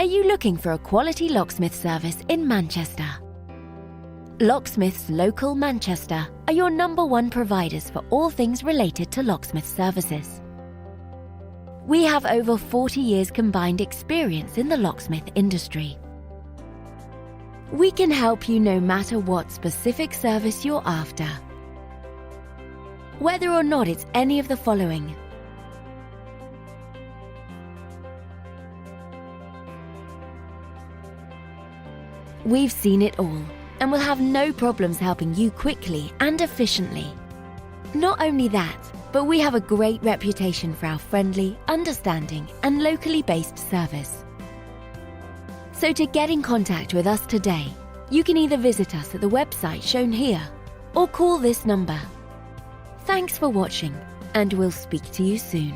Are you looking for a quality locksmith service in Manchester? Locksmiths Local Manchester are your #1 providers for all things related to locksmith services. We have over 40 years combined experience in the locksmith industry. We can help you no matter what specific service you're after. Whether or not it's any of the following: we've seen it all and will have no problems helping you quickly and efficiently. Not only that, but we have a great reputation for our friendly, understanding, and locally based service. So to get in contact with us today, you can either visit us at the website shown here or call this number. Thanks for watching, and we'll speak to you soon.